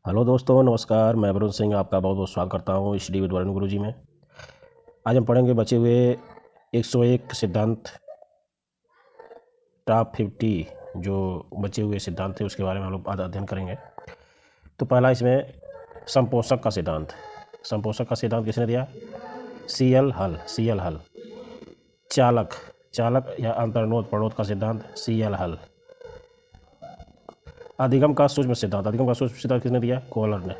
Hello दोस्तों, नमस्कार। मैं वरुण सिंह आपका बहुत बहुत स्वागत करता हूँ स्टडी विद वरुण गुरुजी में। आज हम पढ़ेंगे बचे हुए 101 सिद्धांत, टॉप 50 जो बचे हुए सिद्धांत थे उसके बारे में हम लोग आज अध्ययन करेंगे। तो पहला इसमें संपोषक का सिद्धांत। संपोषक का सिद्धांत किसने दिया? CL हल। चालक चालक या अंतर्नोद प्रणोद का सिद्धांत CL हल। अधिगम का सूक्ष्म सिद्धांत किसने दिया? कोहलर ने।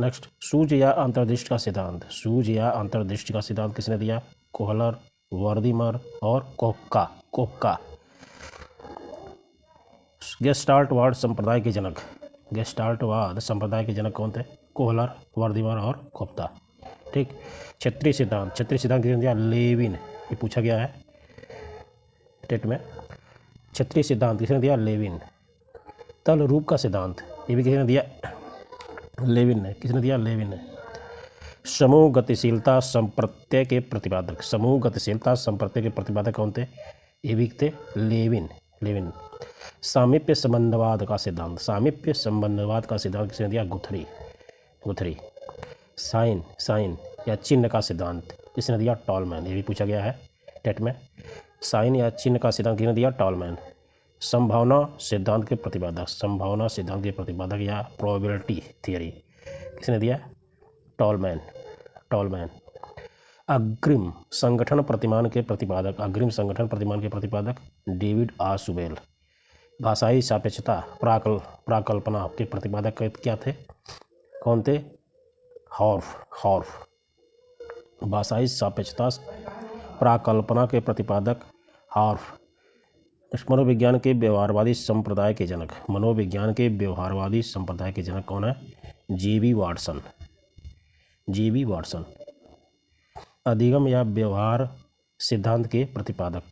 नेक्स्ट, सूझ या अंतर्दृष्टि का सिद्धांत किसने दिया? कोहलर, वर्दीमर और कोपका। गेस्टाल्टवाद संप्रदाय के जनक कौन थे? कोहलर, वर्दीमर और कोपका। ठीक। क्षेत्रीय सिद्धांत किसने दिया? लेविन। ये पूछा गया है टेट में। क्षेत्रीय सिद्धांत किसने दिया? लेविन। तल रूप का सिद्धांत ये भी किसने दिया? लेविन ने। किसने दिया? लेविन ने। समूह गतिशीलता संप्रत्यय के प्रतिपादक कौन थे? ये भी थे लेविन। सामीप्य संबंधवाद का सिद्धांत किसने दिया? गुथरी। साइन या चिन्ह का सिद्धांत किसने दिया? टॉलमैन। ये भी पूछा गया है टेट में। साइन या चिन्ह का सिद्धांत किसने दिया? टॉलमैन। संभावना सिद्धांत के प्रतिपादक या प्रोबेबिलिटी थियरी किसने दिया? टॉलमैन। अग्रिम संगठन प्रतिमान के प्रतिपादक डेविड आर सुबेल। भाषाई सापेक्षता प्राकल्पना के प्रतिपादक क्या थे? कौन थे? हॉर्फ। भाषाई सापेक्षता प्राकल्पना के प्रतिपादक हॉर्फ। मनोविज्ञान के व्यवहारवादी संप्रदाय के जनक कौन है? G.B. वाटसन। अधिगम या व्यवहार सिद्धांत के प्रतिपादक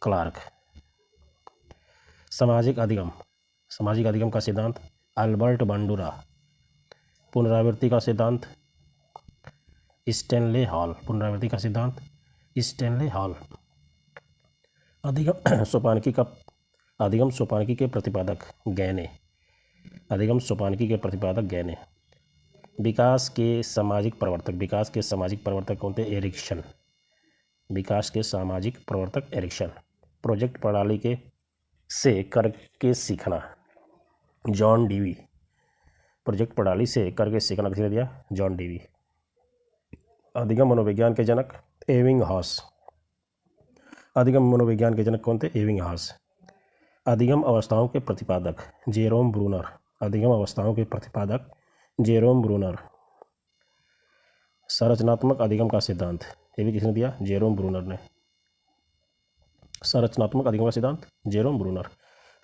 क्लार्क। सामाजिक अधिगम का सिद्धांत अल्बर्ट बंडूरा। पुनरावृत्ति का सिद्धांत स्टैनले हॉल। अधिगम सोपानिकी के प्रतिपादक गैने। विकास के सामाजिक प्रवर्तक कौन थे? एरिक्सन। प्रोजेक्ट प्रणाली से करके सीखना जॉन डीवी। किसने दिया? John Dewey. अधिगम मनोविज्ञान के जनक एबिंगहॉस कौन थे? एबिंगहॉस। अधिगम अवस्थाओं के प्रतिपादक जेरोम ब्रूनर। संरचनात्मक अधिगम का सिद्धांत ये भी किसने दिया? जेरोम ब्रूनर ने।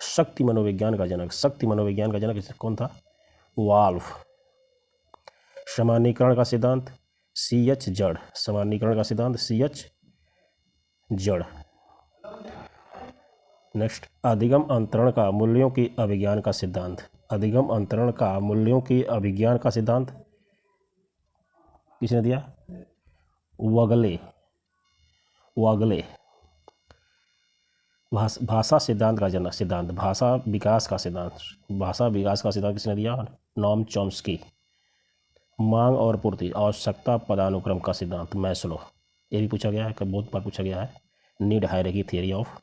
शक्ति मनोविज्ञान का जनक कौन था? वाल्फ। सामान्यीकरण का सिद्धांत CH जड़। नेक्स्ट, अधिगम अंतरण का मूल्यों की अभिज्ञान का सिद्धांत किसने दिया? वगले। भाषा विकास का सिद्धांत किसने दिया? Noam Chomsky. मांग और पूर्ति आवश्यकता पदानुक्रम का सिद्धांत मैस्लो। ये भी पूछा गया है, बहुत बार पूछा गया है। Need hierarchy theory of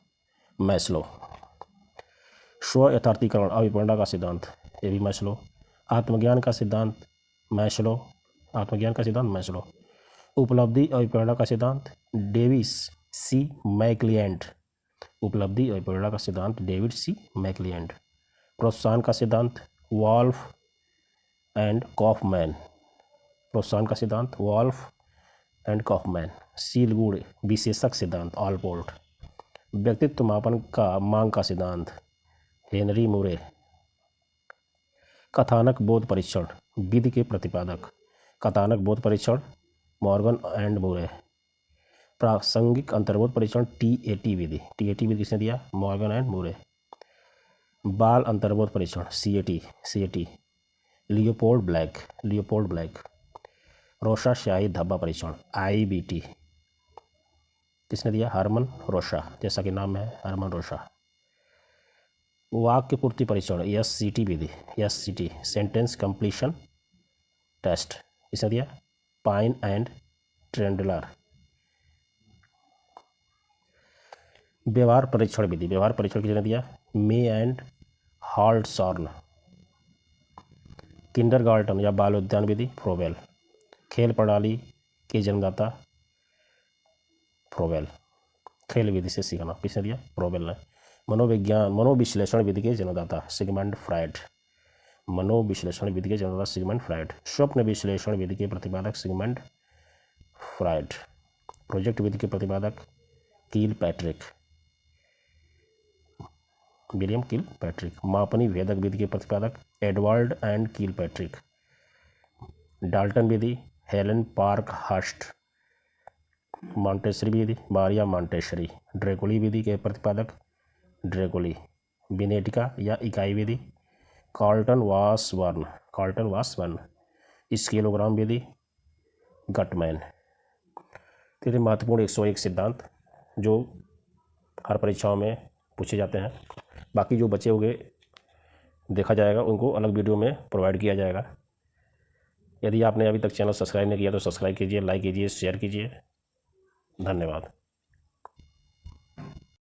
Maslow. स्व यथार्थीकरण अभिप्रेरणा का सिद्धांत ये भी मैस्लो। आत्मज्ञान का सिद्धांत मैस्लो। उपलब्धि अभिप्रेरणा का सिद्धांत डेविड सी मैक्लिएंड। प्रोत्साहन का सिद्धांत वॉल्फ एंड कॉफमैन। सील गुण विशेषक सिद्धांत ऑलपोर्ट। व्यक्तित्व मापन का मांग का सिद्धांत हेनरी मुरे। कथानक बोध परीक्षण विधि के प्रतिपादक मॉर्गन एंड मुरे। प्रासंगिक अंतर्बोध परीक्षण TAT विधि किसने दिया? मॉर्गन एंड मुरे। बाल अंतर्बोध परीक्षण CAT लियोपोल्ड ब्लैक। रोशा स्याही धब्बा परीक्षण IBT किसने दिया? हरमन रोशा, जैसा कि नाम है हरमन रोशा। वाक्य पूर्ति परीक्षण SCT विधि, SCT सेंटेंस कंप्लीशन टेस्ट इसने दिया पाइन एंड ट्रेंडलर। व्यवहार परीक्षण विधि, व्यवहार परीक्षण किसने दिया मे एंड हॉल्टसॉर्न। किंडरगार्टन या बाल उद्यान विधि फ्रोबेल। खेल प्रणाली के जन्मदाता फ्रोबेल, खेल विधि से सीखना किसने दिया फ्रोबेल ने। मनोविज्ञान मनोविश्लेषण विधि के जन्मदाता सिगमंड फ्रायड, मनोविश्लेषण विधि के जन्मदाता सिगमंड फ्रायड। स्वप्न विश्लेषण विधि के प्रतिपादक सिगमंड फ्रायड। प्रोजेक्ट विधि के प्रतिपादक कील पैट्रिक, विलियम कील पैट्रिक। मापनी भेदक विधि के प्रतिपादक एडवर्ड एंड कील पैट्रिक। डाल्टन विधि हेलन पार्क हर्स्ट। मॉन्टेसरी विधि मारिया मॉन्टेसरी। ड्रेकोली विधि के प्रतिपादक ड्रेकोली। बिनेटिका या इकाई विधि कार्लटन वासवर्न, कार्लटन वासवर्न। स्केलोग्राम विधि गटमैन। तेरे महत्वपूर्ण 101 सिद्धांत जो हर परीक्षाओं में पूछे जाते हैं, बाकी जो बचे हुए देखा जाएगा उनको अलग वीडियो में प्रोवाइड किया जाएगा। यदि आपने अभी तक चैनल सब्सक्राइब नहीं किया तो सब्सक्राइब कीजिए, लाइक कीजिए, शेयर कीजिए। धन्यवाद।